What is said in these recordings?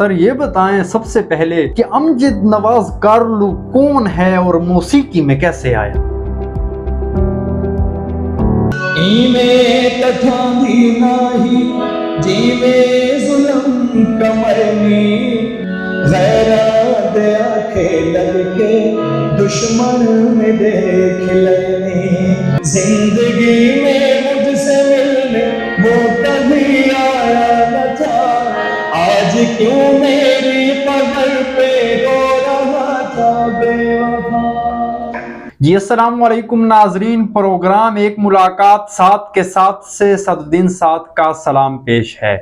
Sir ये बताएं सबसे पहले कि अमजद नवाज कारलू कौन है और मौसीकी में कैसे आया। दुश्मन में देख लेनी, जिंदगी में मुझसे मिलने वो कभी आया न था, आज क्यों मेरी कब्र पे रो रहा था बेवफा। जी अस्सलाम वालेकुम नाजरीन, प्रोग्राम एक मुलाकात साथ के साथ से सदुद्दीन साथ का सलाम पेश है।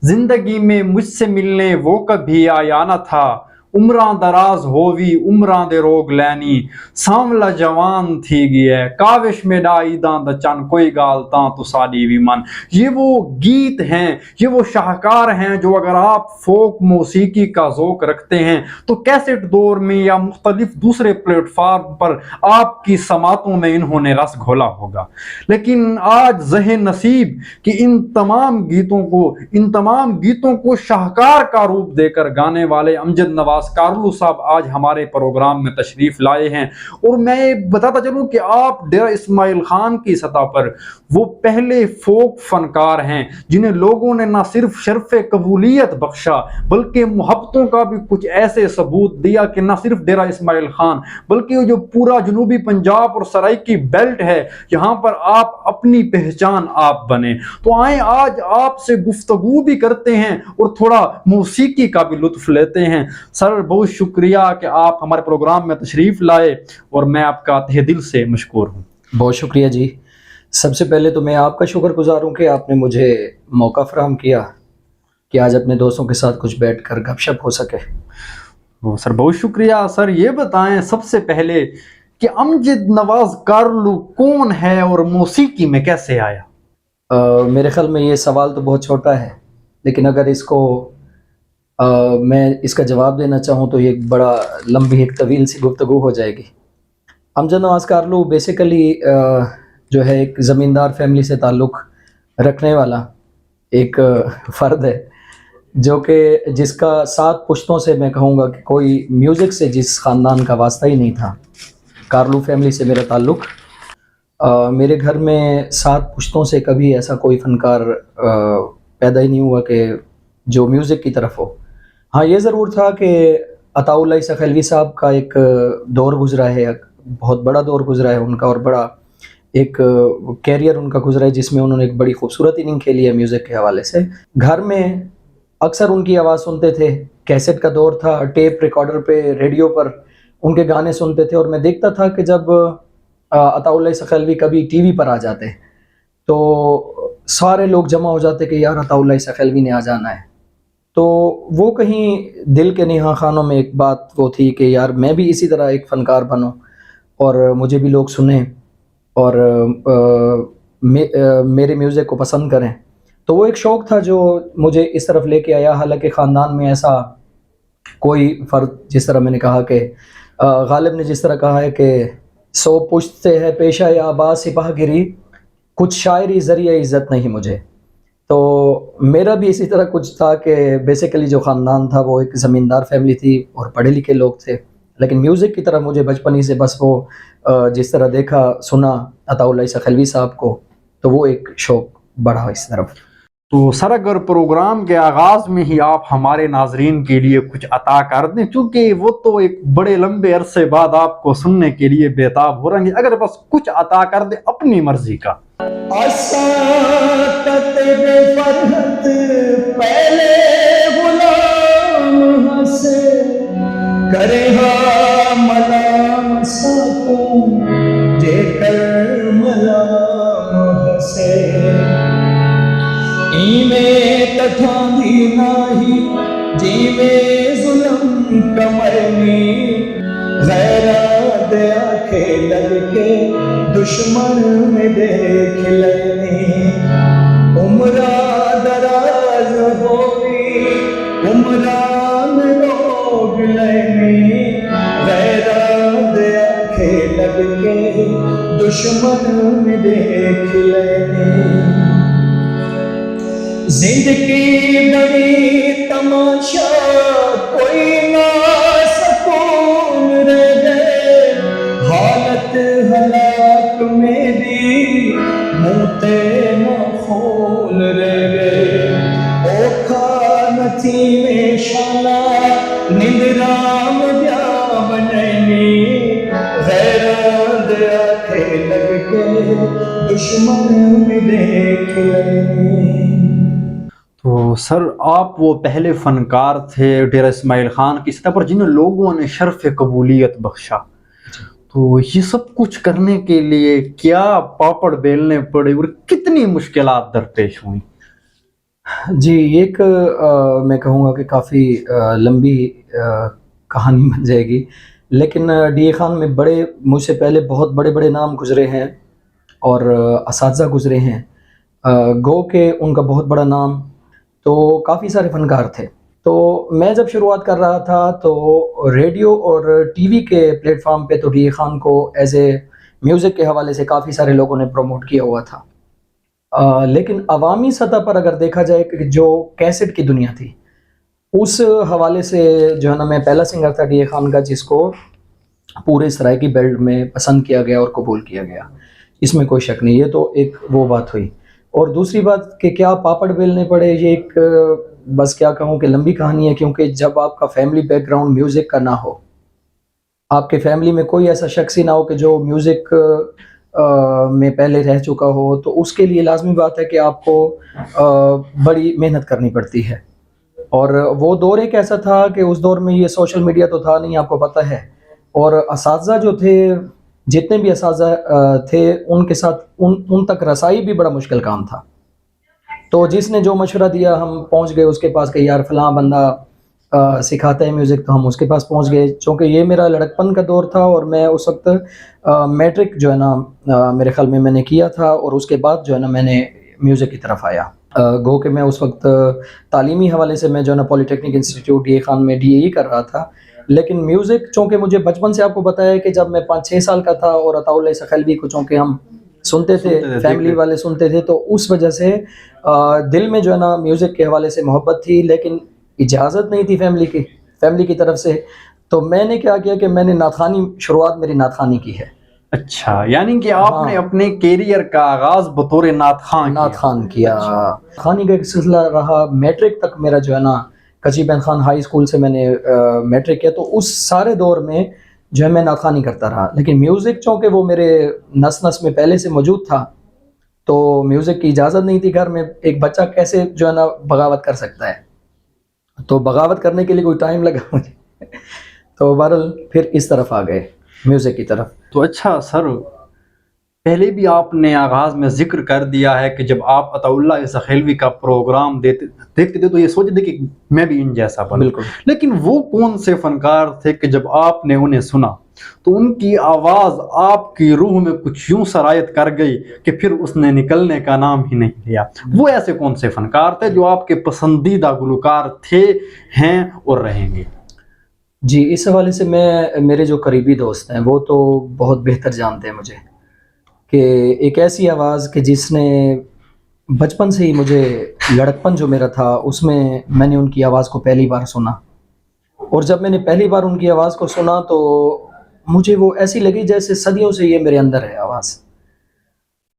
जिंदगी में मुझसे मिलने वो कभी आया न था, उम्रां दराज होवी उम्रां दे रोग लैनी, सांवला जवान थी गया काविश में डाईदा दचन कोई गालता तो साड़ी भी मन। ये वो गीत हैं, ये वो शाहकार हैं जो अगर आप फोक मौसीकी का ज़ौक़ रखते हैं तो कैसेट दौर में या मुख्तलिफ दूसरे प्लेटफार्म पर आपकी समातों में इन्होंने रस घोला होगा। लेकिन आज ज़हे नसीब कि इन तमाम गीतों को शाहकार का रूप देकर गाने वाले अमजद नवाज कारलू साहब आज हमारे प्रोग्राम में तशरीफ लाए हैं। और मैं बताता चलूं कि आप डेरा इस्माइल खान की सतह पर वो पहले फोक फनकार हैं जिन्हें लोगों ने ना सिर्फ शर्फ़े कबूलियत बख्शा बल्कि मोहब्बतों का भी कुछ ऐसे सबूत दिया कि ना सिर्फ डेरा इस्माइल खान बल्कि जो पूरा जनूबी पंजाब और सराइकी बेल्ट है यहाँ पर आप अपनी पहचान आप बने। तो आए आज आपसे गुफ्तगू भी करते हैं और थोड़ा मौसीकी का भी लुत्फ लेते हैं। सर बहुत शुक्रिया कि आप हमारे प्रोग्राम में तशरीफ़ लाए और मैं आपका तहे दिल से मशकूर हूँ। बहुत शुक्रिया जी। सबसे पहले तो मैं आपका शुक्रगुजार हूँ कि आपने मुझे मौका फराहम किया कि आज अपने दोस्तों के साथ कुछ बैठकर गपशप हो सके। सर बहुत शुक्रिया। सर ये बताएं सबसे पहले कि अमजद नवाज कारलू कौन है और मौसीकी में कैसे आया। मेरे ख्याल में ये सवाल तो बहुत छोटा है, लेकिन अगर इसको मैं इसका जवाब देना चाहूँ तो ये एक बड़ा लंबी एक तवील सी गुफ्तगू हो जाएगी। अमजद नवाज कारलू बेसिकली जो है एक ज़मींदार फैमिली से ताल्लुक़ रखने वाला एक फ़र्द है जो कि जिसका 7 पुश्तों से मैं कहूँगा कि कोई म्यूज़िक से जिस ख़ानदान का वास्ता ही नहीं था। कारलू फैमिली से मेरा ताल्लुक़, मेरे घर में 7 पुश्तों से कभी ऐसा कोई फ़नकार पैदा ही नहीं हुआ कि जो म्यूज़िक की तरफ हो। हाँ, ये ज़रूर था कि अताउल्लाह ईसा खलवी साहब का एक दौर गुज़रा है, बहुत बड़ा दौर गुज़रा है उनका और बड़ा एक कैरियर उनका गुज़रा है जिसमें उन्होंने एक बड़ी खूबसूरत इनिंग खेली है म्यूज़िक के हवाले से। घर में अक्सर उनकी आवाज़ सुनते थे, कैसेट का दौर था, टेप रिकॉर्डर पे रेडियो पर उनके गाने सुनते थे और मैं देखता था कि जब अताउल्लाह ईसा खलवी कभी टीवी पर आ जाते तो सारे लोग जमा हो जाते कि यार अताउल्लाह ईसा खलवी ने आ जाना है। तो वो कहीं दिल के नेहा खानों में एक बात वो थी कि यार मैं भी इसी तरह एक फ़नकार बनूं और मुझे भी लोग सुने और मेरे म्यूज़िक को पसंद करें। तो वो एक शौक़ था जो मुझे इस तरफ लेके आया। हालांकि ख़ानदान में ऐसा कोई फ़र्द, जिस तरह मैंने कहा कि गालिब ने जिस तरह कहा है कि 100 पुश्त से है पेशा या आबाद सिपाहगिरी, कुछ शायरी ज़रिए इज़्ज़त नहीं मुझे। तो मेरा भी इसी तरह कुछ था कि बेसिकली जो ख़ानदान था वो एक ज़मींदार फैमिली थी और पढ़े लिखे लोग थे, लेकिन म्यूज़िक की तरफ मुझे बचपन ही से बस वो जिस तरह देखा सुना अताउल्लाह ईसा खलवी साहब को, तो वो एक शौक़ बढ़ा इस तरफ। तो सर अगर प्रोग्राम के आगाज़ में ही आप हमारे नाजरीन के लिए कुछ अता कर दें, चूँकि वो तो एक बड़े लंबे अरसे बाद आपको सुनने के लिए बेताब हो रहे हैं, अगर बस कुछ अता कर दें अपनी मर्जी का। पहले गुलाम हंसे करे मलाम साको जेकर मलाम हंसे, इमे तथांदी नाही जीवे जुल्म कमरनी, गैरात आखे लग के दुश्मन में देख लेनी, उम्रा दराज होगी उम्रा में रोग लेनी, गैरात आखे लग के दुश्मन में देख लेनी। जिंदगी बड़ी तमाशा, कोई ना सुकून रह गए, हालत हलाक मेरी, मुंह ते ना खून रह गए, औखा नथी में शाला, निंदराम ब्या बनैनी, गैरां दे आखे लग के, दुश्मन में देख लेनी। तो सर आप वो पहले फनकार थे डेरा इस्माइल खान की सतह पर जिन लोगों ने शर्फ कबूलियत बख्शा, तो ये सब कुछ करने के लिए क्या पापड़ बेलने पड़े और कितनी मुश्किलात दरपेश हुई? जी, एक मैं कहूँगा कि काफ़ी लंबी कहानी बन जाएगी, लेकिन डी खान में बड़े मुझसे पहले बहुत बड़े बड़े नाम गुजरे हैं और असातिज़ा गुजरे हैं। गो के उनका बहुत बड़ा नाम, तो काफ़ी सारे फ़नकार थे। तो मैं जब शुरुआत कर रहा था तो रेडियो और टीवी के प्लेटफॉर्म पे तो डी खान को एज ए म्यूज़िक के हवाले से काफ़ी सारे लोगों ने प्रमोट किया हुआ था। लेकिन अवामी सतह पर अगर देखा जाए कि जो कैसेट की दुनिया थी, उस हवाले से जो है ना, मैं पहला सिंगर था डी खान का जिसको पूरे सराइकी बेल्ट में पसंद किया गया और कबूल किया गया, इसमें कोई शक नहीं। ये तो एक वो बात हुई। और दूसरी बात कि क्या पापड़ बेलने पड़े, ये एक बस क्या कहूँ कि लंबी कहानी है, क्योंकि जब आपका फैमिली बैकग्राउंड म्यूज़िक का ना हो, आपके फैमिली में कोई ऐसा शख्स ही ना हो कि जो म्यूज़िक में पहले रह चुका हो, तो उसके लिए लाजमी बात है कि आपको बड़ी मेहनत करनी पड़ती है। और वो दौर एक ऐसा था कि उस दौर में ये सोशल मीडिया तो था नहीं, आपको पता है, और असातिज़ा जो थे, जितने भी असातिज़ा थे, उनके साथ उन तक रसाई भी बड़ा मुश्किल काम था। तो जिसने जो मशवरा दिया हम पहुंच गए उसके पास कि यार फ़लाँ बंदा सिखाता है म्यूज़िक, तो हम उसके पास पहुंच गए। चूँकि ये मेरा लड़कपन का दौर था और मैं उस वक्त मैट्रिक जो है ना मेरे ख्याल में मैंने किया था, और उसके बाद जो है ना मैंने म्यूज़िक की तरफ आया। गो कि मैं उस वक्त तालीमी हवाले से मैं जो है ना पॉलीटेक्निक इंस्टीट्यूट डी खान में DAE कर रहा था, लेकिन म्यूज़िक चूँकि मुझे बचपन से, आपको बताया कि जब मैं 5-6 साल का था और अताउल्लाह सखलवी को चूँकि हम सुनते थे, फैमिली वाले सुनते थे, तो उस वजह से दिल में जो है ना म्यूज़िक के हवाले से मोहब्बत थी, लेकिन इजाज़त नहीं थी फैमिली की तरफ से। तो मैंने क्या किया कि मैंने नाथखानी, शुरुआत मेरी नाथखानी की है। अच्छा, यानी कि आपने अपने कैरियर का आगाज बतौर नात खान किया। खानी का एक सिलसिला रहा, मैट्रिक तक मेरा जो है ना कची बैन खान हाई स्कूल से मैंने मैट्रिक किया, तो उस सारे दौर में जो है मैं नात खानी करता रहा। लेकिन म्यूज़िक चूँकि वो मेरे नस नस में पहले से मौजूद था, तो म्यूज़िक की इजाज़त नहीं थी घर में। एक बच्चा कैसे जो है ना बगावत कर सकता है, तो बगावत करने के लिए कोई टाइम लगा मुझे। तो बहरहाल फिर इस तरफ आ गए, म्यूज़िक की तरफ। तो अच्छा सर, पहले भी आपने आगाज में जिक्र कर दिया है कि जब आप अताउल्लाह सखलवी का प्रोग्राम देखते थे तो ये सोचते थे कि मैं भी इन जैसा बनूं। बिल्कुल। लेकिन वो कौन से फनकार थे कि जब आपने उन्हें सुना तो उनकी आवाज़ आपकी रूह में कुछ यूं सरायत कर गई कि फिर उसने निकलने का नाम ही नहीं लिया? वो ऐसे कौन से फनकार थे जो आपके पसंदीदा गुलकार थे, हैं और रहेंगे? जी, इस हवाले से मेरे जो करीबी दोस्त हैं वो तो बहुत बेहतर जानते हैं मुझे कि एक ऐसी आवाज़ कि जिसने बचपन से ही मुझे, लड़कपन जो मेरा था उसमें मैंने उनकी आवाज़ को पहली बार सुना, और जब मैंने पहली बार उनकी आवाज़ को सुना तो मुझे वो ऐसी लगी जैसे सदियों से ये मेरे अंदर है आवाज़।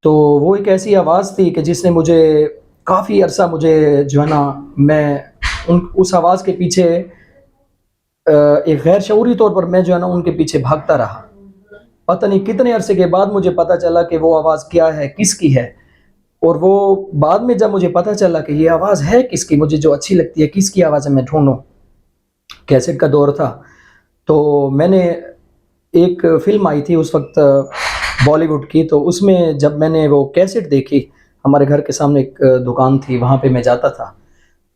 तो वो एक ऐसी आवाज़ थी कि जिसने मुझे काफ़ी अरसा, मुझे जो है ना, मैं उस आवाज़ के पीछे एक गैर शऊरी तौर पर मैं जो है ना उनके पीछे भागता रहा। पता नहीं कितने अरसे के बाद मुझे पता चला कि वो आवाज़ क्या है, किसकी है, और वो बाद में जब मुझे पता चला कि ये आवाज़ है किसकी, मुझे जो अच्छी लगती है, किसकी आवाज़ है, मैं ढूंढूं। कैसेट का दौर था, तो मैंने एक फ़िल्म आई थी उस वक्त बॉलीवुड की, तो उसमें जब मैंने वो कैसेट देखी, हमारे घर के सामने एक दुकान थी, वहाँ पे मैं जाता था,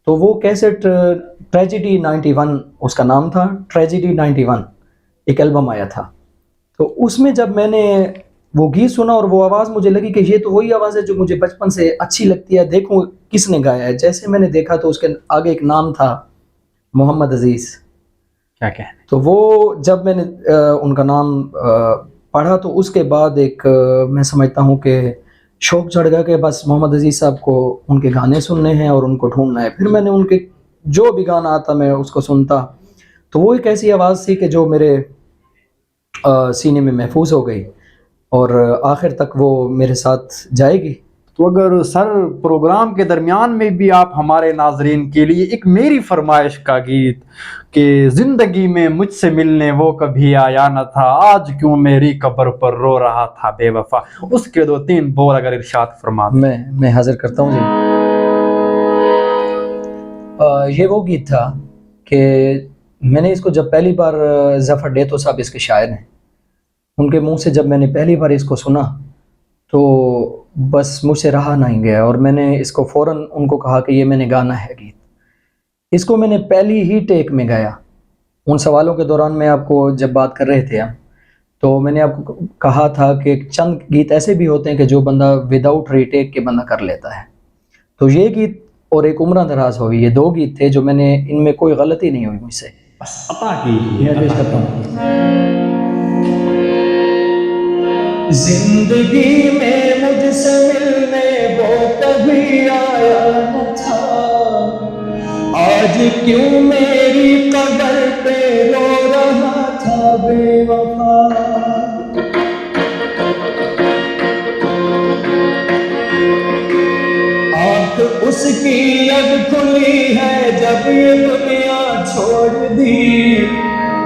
तो वो कैसेट ट्रेजेडी 91 उसका नाम था, ट्रेजेडी 91 एक एल्बम आया था। तो उसमें जब मैंने वो गीत सुना और वो आवाज़ मुझे लगी कि ये तो वही आवाज़ है जो मुझे बचपन से अच्छी लगती है, देखूं किसने गाया है। जैसे मैंने देखा तो उसके आगे एक नाम था, मोहम्मद अजीज़। क्या कहने? तो वो जब मैंने उनका नाम पढ़ा तो उसके बाद एक मैं समझता हूँ कि शौक़ चढ़ गया कि बस मोहम्मद अजीज़ साहब को उनके गाने सुनने हैं और उनको ढूंढना है। फिर मैंने उनके जो भी गाना आता मैं उसको सुनता, तो वो एक ऐसी आवाज़ थी कि जो मेरे सीने में महफूज हो गई और आखिर तक वो मेरे साथ जाएगी। तो अगर सर प्रोग्राम के दरमियान में भी आप हमारे नाजरीन के लिए एक मेरी फरमाइश का गीत कि ज़िंदगी में मुझसे मिलने वो कभी आया न था, आज क्यों मेरी कब्र पर रो रहा था बेवफा, उसके 2-3 बोल अगर इरशाद फरमा दें। मैं हाजिर करता हूँ जी। ये वो गीत था कि मैंने इसको जब पहली बार ज़फ़र डेतो साहब इसके शायर हैं, उनके मुंह से जब मैंने पहली बार इसको सुना तो बस मुझसे रहा नहीं गया और मैंने इसको फ़ौरन उनको कहा कि ये मैंने गाना है गीत। इसको मैंने पहली ही टेक में गाया। उन सवालों के दौरान मैं आपको जब बात कर रहे थे हम, तो मैंने आपको कहा था कि चंद गीत ऐसे भी होते हैं कि जो बंदा विदाउट रीटेक के बंदा कर लेता है। तो ये गीत और एक उम्र दराज हुई, ये 2 गीत थे जो मैंने, इनमें कोई गलती नहीं हुई मुझसे। बस अता कीजिए। मैं पेश करता हूँ। जिंदगी में मुझसे मिलने वो कभी आया न था, आज क्यों मेरी कब्र पे रो रहा था बेवफा। आँख उसकी अब खुली है जब ये दुनिया छोड़ दी,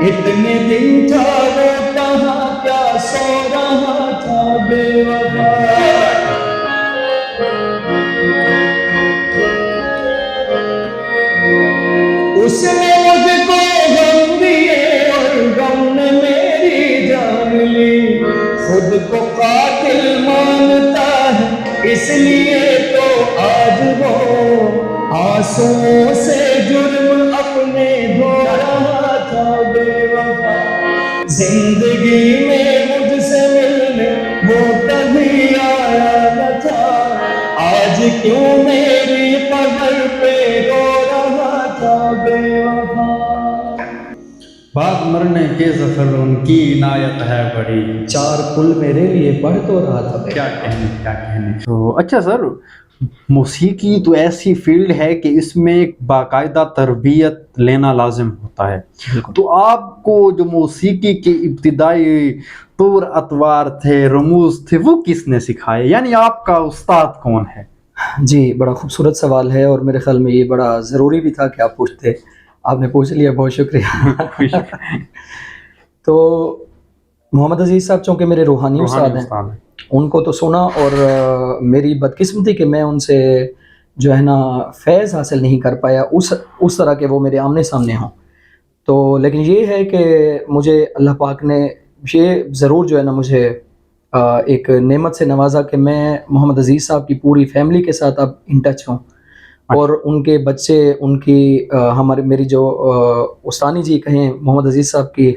इतने दिन था वो कहाँ क्या सो रहा था बेवफा। उसने मुझको गम दिए और गम ने मेरी जान ली, खुद को कातिल मानता है इसलिए तो आज वो आंसुओं से जुर्म अपने धो रहा था बेवफा। जिंदगी में मुझसे मिलने वो कभी आया न था, आज क्यों मेरी कब्र पे रो रहा था बेवफा। बाद मरने के ज़फ़र उनकी इनायत है बड़ी, 4 पुल मेरे लिए पढ़ तो रहा था। क्या कहने। तो अच्छा सर, मौसीकी तो ऐसी फील्ड है कि इसमें एक बाकायदा तरबियत लेना लाजिम होता है। तो आपको जो मौसीकी के इब्तिदाई तौर अतवार थे, रमूज़ थे, वो किसने सिखाए, यानी आपका उस्ताद कौन है? जी, बड़ा खूबसूरत सवाल है और मेरे ख्याल में ये बड़ा ज़रूरी भी था कि आप पूछते। आपने पूछ लिया, बहुत शुक्रिया। तो मोहम्मद अजीज़ साहब चूँकि मेरे रूहानी उस्ताद हैं, उनको तो सुना और मेरी बदकिस्मती कि मैं उनसे जो है ना फैज़ हासिल नहीं कर पाया उस तरह के वो मेरे आमने सामने हों। तो लेकिन ये है कि मुझे अल्लाह पाक ने ये ज़रूर जो है ना मुझे एक नेमत से नवाजा कि मैं मोहम्मद अजीज़ साहब की पूरी फैमिली के साथ अब इन टच हूँ और उनके बच्चे, उनकी मेरी जो उस्तानी जी कहें, मोहम्मद अजीज़ साहब की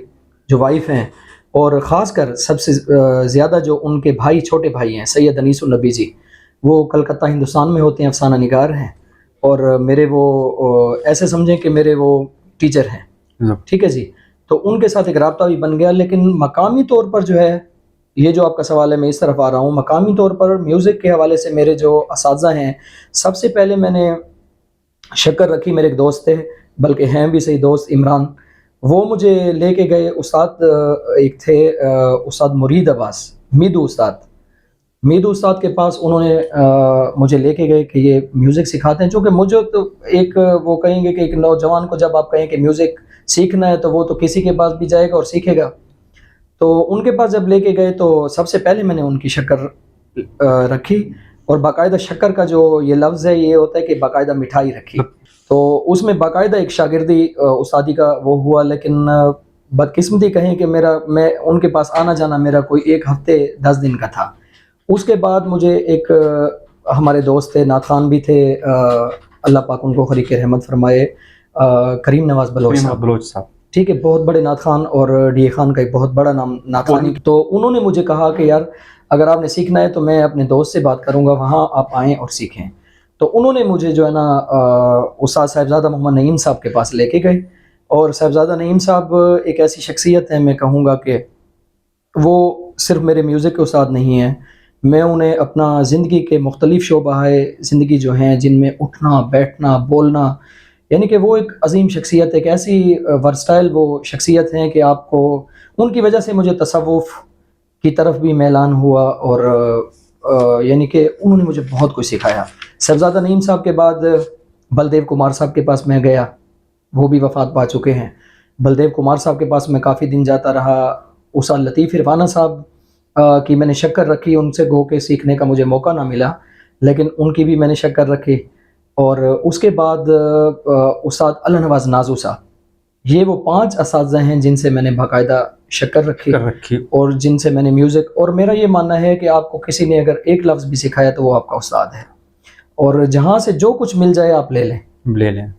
जो वाइफ हैं, और ख़ासकर सबसे ज़्यादा जो उनके भाई, छोटे भाई हैं, सैयद अनीसुल नबी जी, वो कलकत्ता हिंदुस्तान में होते हैं, अफसाना निगार हैं और मेरे वो ऐसे समझें कि मेरे वो टीचर हैं। ठीक है जी। तो उनके साथ एक राब्ता भी बन गया। लेकिन मकामी तौर पर जो है, ये जो आपका सवाल है मैं इस तरफ आ रहा हूँ, मकामी तौर पर म्यूज़िक के हवाले से मेरे जो असातिज़ा हैं, सबसे पहले मैंने शक्कर रखी, मेरे एक दोस्त थे, बल्कि हैं भी सही दोस्त, इमरान, वो मुझे लेके गए। उस्ताद एक थे उस्ताद मुरीद अब्बास, मीदू उस्ताद के पास उन्होंने मुझे लेके गए कि ये म्यूज़िक सिखाते हैं। चूँकि मुझे तो एक वो कहेंगे कि एक नौजवान को जब आप कहें कि म्यूज़िक सीखना है तो वो तो किसी के पास भी जाएगा और सीखेगा। तो उनके पास जब लेके गए तो सबसे पहले मैंने उनकी शक्कर रखी और बाकायदा शक्कर का जो ये लफ्ज़ है ये होता है कि बाकायदा मिठाई रखी, तो उसमें बाकायदा एक शागिर्दी उस्तादी का वो हुआ। लेकिन बदकिस्मती कहें कि मैं उनके पास आना जाना मेरा कोई 1 हफ्ते 10 दिन का था। उसके बाद मुझे एक हमारे दोस्त थे, नात खान भी थे, अल्लाह पाक उनको खरीक रहमत फरमाए, करीम नवाज बलोच साहब, ठीक है, बहुत बड़े नात खान और डी खान का एक बहुत बड़ा नाम नात खानी। तो उन्होंने मुझे कहा कि यार अगर आपने सीखना है तो मैं अपने दोस्त से बात करूँगा, वहाँ आप आएँ और सीखें। तो उन्होंने मुझे जो है ना उस्ताद साहिबजादा मोहम्मद नईम साहब के पास लेके गए। और साहिबजादा नईम साहब एक ऐसी शख्सियत है, मैं कहूँगा कि वो सिर्फ मेरे म्यूज़िक के उस्ताद नहीं हैं, मैं उन्हें अपना ज़िंदगी के मुख्तलिफ़ शोबाए ज़िंदगी जो हैं, जिनमें उठना, बैठना, बोलना, यानी कि वो एक अज़ीम शख्सियत, एक ऐसी वर्सटाइल वो शख्सियत हैं कि आपको उनकी वजह से मुझे तसव्वुफ़ की तरफ भी मैलान हुआ और यानी कि उन्होंने मुझे बहुत कुछ सिखाया। साहबज़ादा नईम साहब के बाद बलदेव कुमार साहब के पास मैं गया, वो भी वफ़ात पा चुके हैं। बलदेव कुमार साहब के पास मैं काफ़ी दिन जाता रहा। उस लतीफ़ इरफाना साहब की मैंने शक्कर रखी, उनसे गो के सीखने का मुझे मौका ना मिला, लेकिन उनकी भी मैंने शक्कर रखी। और उसके बाद उस्ताद अल्लाह नवाज़ नाज़ू साहब, ये वो 5 असातिज़ा हैं जिनसे मैंने बाकायदा शक्कर रखी और जिनसे मैंने म्यूज़िक, और मेरा ये मानना है कि आपको किसी ने अगर एक लफ्ज़ भी सिखाया तो वो आपका उस्ताद है, और जहाँ से जो कुछ मिल जाए आप ले लें।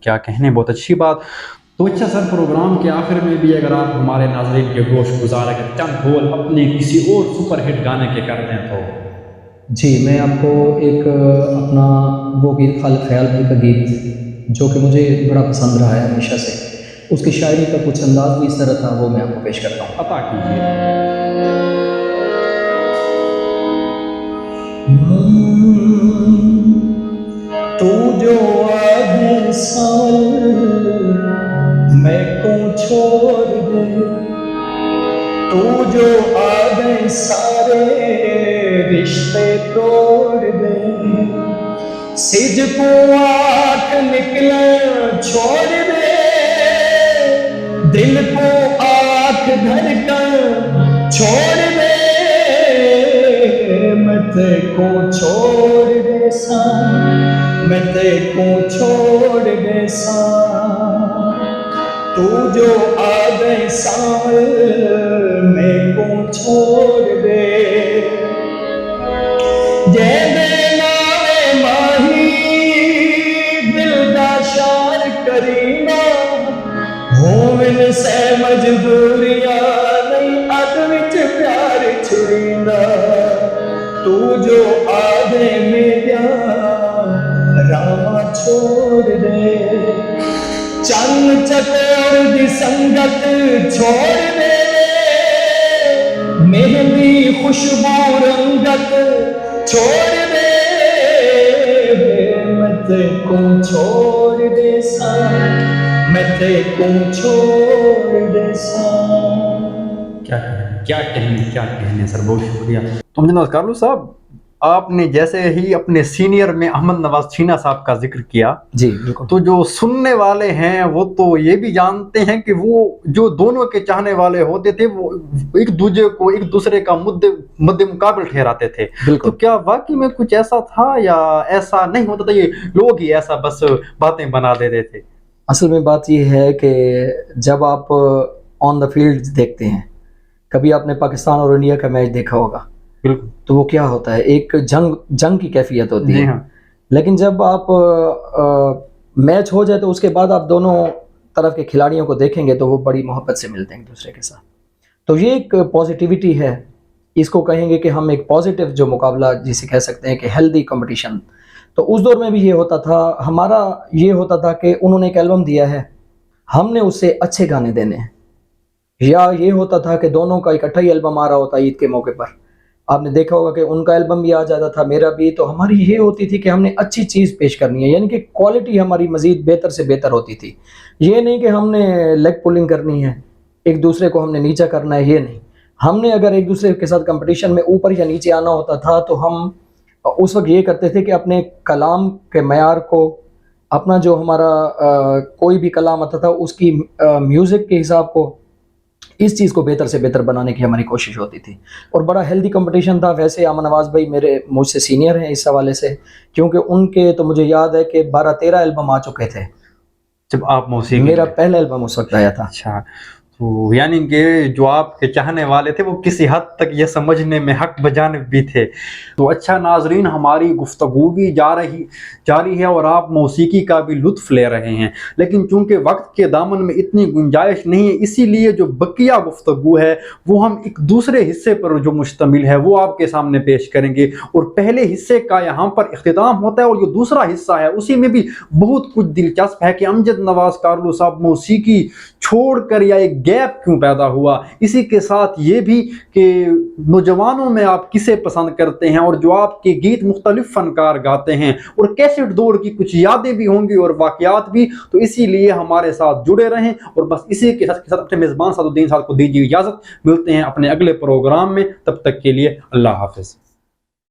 क्या कहने, बहुत अच्छी बात। तो अच्छा सर, प्रोग्राम के आखिर में भी अगर आप हमारे नाज़रीन के गोश गुजार अगर चंद बोल अपने किसी और सुपरहिट गाने के कर दें तो। जी, मैं आपको एक अपना वो गीत खालिद ख़याल भाई का गीत जो कि मुझे बड़ा पसंद रहा है हमेशा से, उसकी शायरी का कुछ अंदाज़ भी इस तरह था, वो मैं आपको पेश करता हूँ। अता कीजिए। तू जो आधे साल मैं को छोड़ दे, तू जो आधे सारे रिश्ते तोड़ दे, सिज को आँख निकले छोड़ दे, दिल को आँख धड़कन छोड़ दे, मैं तेको छोड़ दे सा, मैं तेको छोड़ दे सा, तू जो आधे साल मैं को छोड़ दे, जय नावे माही दिल दा शार करीना, होवन से मजबूरियां नहीं अद विच प्यार छुड़ीना, तू जो आधे में जा रामा छोड़ दे, चन्न चकोर दी संगत छोड़ दे, मेहंदी खुशबू रंगत छोड़ दे, मैं तेको छोड़ दे सा, मैं तेको छोड़ दे सा। क्या कहने सर, बहुत शुक्रिया। तो जनाब कारलू साहब, आपने जैसे ही अपने सीनियर में अहमद नवाज छीना साहब का जिक्र किया, जी बिल्कुल, तो जो सुनने वाले हैं वो तो ये भी जानते हैं कि वो जो दोनों के चाहने वाले होते थे वो एक दूसरे का मद्दे मुकाबल ठहराते थे। तो क्या वाकई में कुछ ऐसा था या ऐसा नहीं होता था, ये लोग ही ऐसा बस बातें बना देते थे? असल में बात ये है कि जब आप ऑन द फील्ड देखते हैं, कभी आपने पाकिस्तान और इंडिया का मैच देखा होगा, बिल्कुल, तो वो क्या होता है, एक जंग की कैफियत होती है। हाँ। लेकिन जब आप मैच हो जाए तो उसके बाद आप दोनों तरफ के खिलाड़ियों को देखेंगे तो वो बड़ी मोहब्बत से मिलते हैं एक दूसरे के साथ। तो ये एक पॉजिटिविटी है, इसको कहेंगे कि हम एक पॉजिटिव जो मुकाबला जिसे कह सकते हैं कि हेल्दी कंपटीशन। तो उस दौर में भी ये होता था, हमारा ये होता था कि उन्होंने एक एल्बम दिया है, हमने उससे अच्छे गाने देने हैं, या ये होता था कि दोनों का इकट्ठा ही एल्बम आ रहा होता ईद के मौके पर, आपने देखा होगा कि उनका एल्बम भी आ जाता था, मेरा भी। तो हमारी ये होती थी कि हमने अच्छी चीज़ पेश करनी है, यानी कि क्वालिटी हमारी मज़ीद बेहतर से बेहतर होती थी। ये नहीं कि हमने लेग पुलिंग करनी है, एक दूसरे को हमने नीचा करना है, ये नहीं। हमने अगर एक दूसरे के साथ कंपटीशन में ऊपर या नीचे आना होता था तो हम उस वक्त ये करते थे कि अपने कलाम के मयार को, अपना जो हमारा कोई भी कलाम आता था उसकी म्यूज़िक के हिसाब को, इस चीज़ को बेहतर से बेहतर बनाने की हमारी कोशिश होती थी। और बड़ा हेल्दी कंपटीशन था। वैसे अमन नवाज़ भाई मेरे मुझसे सीनियर हैं इस हवाले से, क्योंकि उनके तो मुझे याद है कि 12-13 एल्बम आ चुके थे जब आप मौसीकी, मेरा पहला एल्बम उस वक्त आया था। अच्छा, तो यानी कि जो आपके चाहने वाले थे वो किसी हद तक ये समझने में हक बजानिब भी थे। तो अच्छा नाजरीन, हमारी गुफ्तगू भी जारी है और आप मौसीकी का भी लुत्फ ले रहे हैं, लेकिन चूंकि वक्त के दामन में इतनी गुंजाइश नहीं है, इसीलिए जो बकिया गुफ्तगू है वो हम एक दूसरे हिस्से पर जो मुश्तमिल है वो आपके सामने पेश करेंगे। और पहले हिस्से का यहाँ पर इख्तिताम होता है और जो दूसरा हिस्सा है उसी में भी बहुत कुछ दिलचस्प है कि अमजद नवाज कारलू साहब मौसीकी छोड़ कर या एक गैप क्यों पैदा हुआ। इसी के साथ ये भी कि नौजवानों में आप किसे पसंद करते हैं और जो आपके गीत मुख्तलिफ फनकार गाते हैं, और कैसेट दौर की कुछ यादें भी होंगी और वाक़यात भी। तो इसीलिए हमारे साथ जुड़े रहें। और बस इसी के साथ अपने मेज़बान सदुद्दीन साहब को दीजिए इजाज़त। मिलते हैं अपने अगले प्रोग्राम में, तब तक के लिए अल्लाह हाफ़िज़।